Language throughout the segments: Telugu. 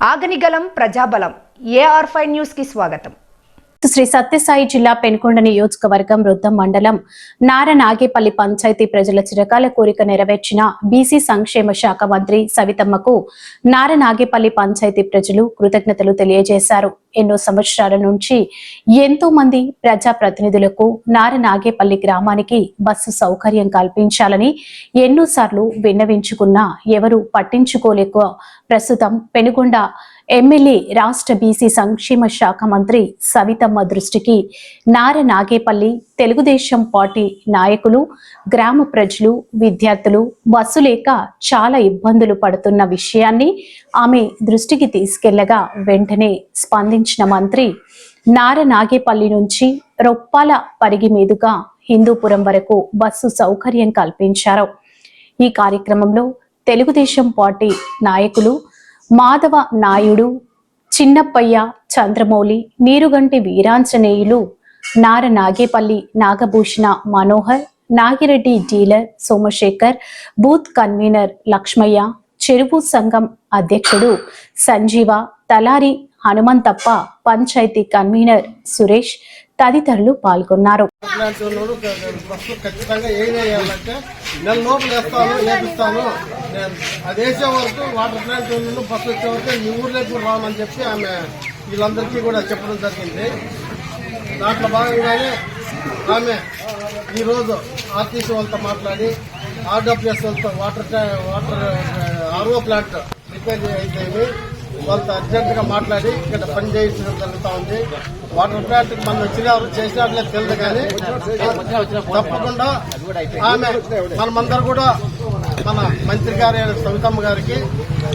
ఆగనిగలం ప్రజాబలం AR5 న్యూస్ కి స్వాగతం. శ్రీ సత్యసాయి జిల్లా పెనుకొండ నియోజకవర్గం రుద్దం మండలం నారనాగేపల్లి పంచాయతీ ప్రజల చిరకాల కోరిక నెరవేర్చిన బీసీ సంక్షేమ శాఖ మంత్రి సవితమ్మకు నారనాగేపల్లి పంచాయతీ ప్రజలు కృతజ్ఞతలు తెలియజేశారు. ఎన్నో సంవత్సరాల నుంచి ఎంతో మంది ప్రజా ప్రతినిధులకు నారనాగేపల్లి గ్రామానికి బస్సు సౌకర్యం కల్పించాలని ఎన్నోసార్లు విన్నవించుకున్నా ఎవరూ పట్టించుకోలేక ప్రస్తుతం పెనుకొండ ఎమ్మెల్యే రాష్ట్ర బీసీ సంక్షేమ శాఖ మంత్రి సవితమ్మ దృష్టికి నారనాగేపల్లి తెలుగుదేశం పార్టీ నాయకులు, గ్రామ ప్రజలు, విద్యార్థులు బస్సు లేక చాలా ఇబ్బందులు పడుతున్న విషయాన్ని ఆమె దృష్టికి తీసుకెళ్లగా వెంటనే స్పందించిన మంత్రి నారనాగేపల్లి నుంచి రొప్పాల పరిగి మీదుగా హిందూపురం వరకు బస్సు సౌకర్యం కల్పించారు. ఈ కార్యక్రమంలో తెలుగుదేశం పార్టీ నాయకులు Madhava Naidu, Chinnappaiah, Chandramouli, Neeruganti Veeranjaneyulu, Naranagepalli Nagabhushana Manohar, Nagireddy dealer Somasekhar, booth convener Lakshmaiah, చెరువు సంఘం అధ్యక్షుడు సంజీవ, తలారి హనుమంతప్ప, పంచాయతీ కన్వీనర్ సురేష్ తదితరులు పాల్గొన్నారు. ఖచ్చితంగా ఏం చేయాలంటే నెల లోపల వేపిస్తాను, అదేసే వరకు వాటర్ ప్లాంట్ బస్సు వచ్చే వరకు మీ ఊర్లోకి రావాలని చెప్పి ఆమె వీళ్ళందరికీ కూడా చెప్పడం జరిగింది. దాంట్లో భాగంగానే ఆమె ఈరోజు ఆర్టీసీ వాళ్ళతో మాట్లాడి RWS వాళ్ళతో వాటర్ RO ప్లాంట్ రిపేర్ అయితే వాళ్ళతో అర్జెంటుగా మాట్లాడి ఇక్కడ పని చేయించడం జరుగుతూ ఉంది. వాటర్ ప్లాంట్ మనం చేసినట్లే తెలియదు, కానీ తప్పకుండా ఆమె మనమందరూ కూడా మన మంత్రి గారి సవితమ్మ గారికి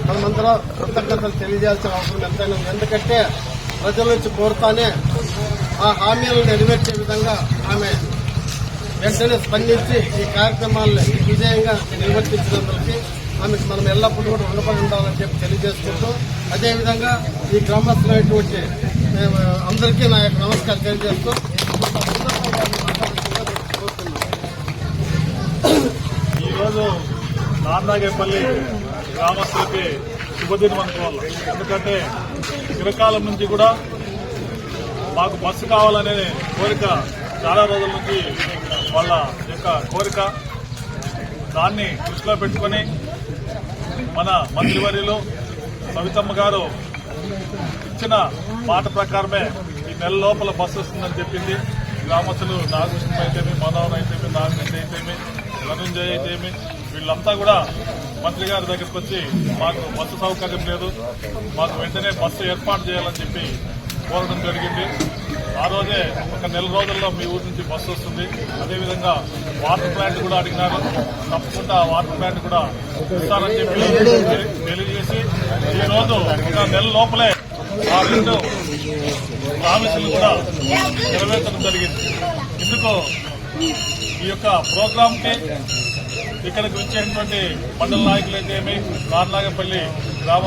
మనమందరం కృతజ్ఞతలు తెలియజేయాల్సిన అవసరం ఎంతైనా. ఎందుకంటే ప్రజల నుంచి కోరుతానే ఆ హామీలను నెరవేర్చే విధంగా ఆమె వెంటనే స్పందించి ఈ కార్యక్రమాలను విజయంగా నిర్వర్తించినందుకు ఆమెకు మనం ఎల్లప్పుడూ కూడా రుణపడి ఉండాలని చెప్పి తెలియజేసుకుంటూ, అదేవిధంగా ఈ గ్రామస్తులైనటువంటి అందరికీ నా యొక్క నమస్కారం తెలియజేస్తూ ఈరోజు నారనాగేపల్లి గ్రామస్తులకి శుభదినం అనుకోవాలి. ఎందుకంటే చిరకాలం నుంచి కూడా మాకు బస్సు కావాలనే కోరిక చాలా రోజుల నుంచి వాళ్ళ యొక్క కోరిక. దాన్ని దృష్టిలో పెట్టుకుని మన మంత్రివర్యులు సవితమ్మ గారు ఇచ్చిన మాట ప్రకారమే ఈ నెల లోపల బస్సు వస్తుందని చెప్పింది. గ్రామస్తులు నాగకృష్ణ అయితేమి, మనోహర్ అయితేమి, నాగరెడ్డి అయితేమి, ధనుంజయ్ అయితేమి వీళ్ళంతా కూడా మంత్రి గారి దగ్గరికి వచ్చి మాకు బస్సు సౌకర్యం లేదు, మాకు వెంటనే బస్సు ఏర్పాటు చేయాలని చెప్పి కోరడం జరిగింది. ఆ రోజే ఒక నెల రోజుల్లో మీ ఊరి నుంచి బస్సు వస్తుంది. అదేవిధంగా వాటర్ ప్లాంట్ కూడా అడిగినారు, తప్పకుండా వాటర్ ప్లాంట్ కూడా ఇస్తారని చెప్పి తెలియజేసి ఈరోజు ఒక నెల లోపలే ఆ రెండు ప్రామిసులు కూడా నెరవేర్చడం జరిగింది. ఇందుకు ఈ యొక్క ప్రోగ్రామ్ కి ఇక్కడికి వచ్చేటువంటి మండల నాయకులైతేమి, నారనాగేపల్లి గ్రామ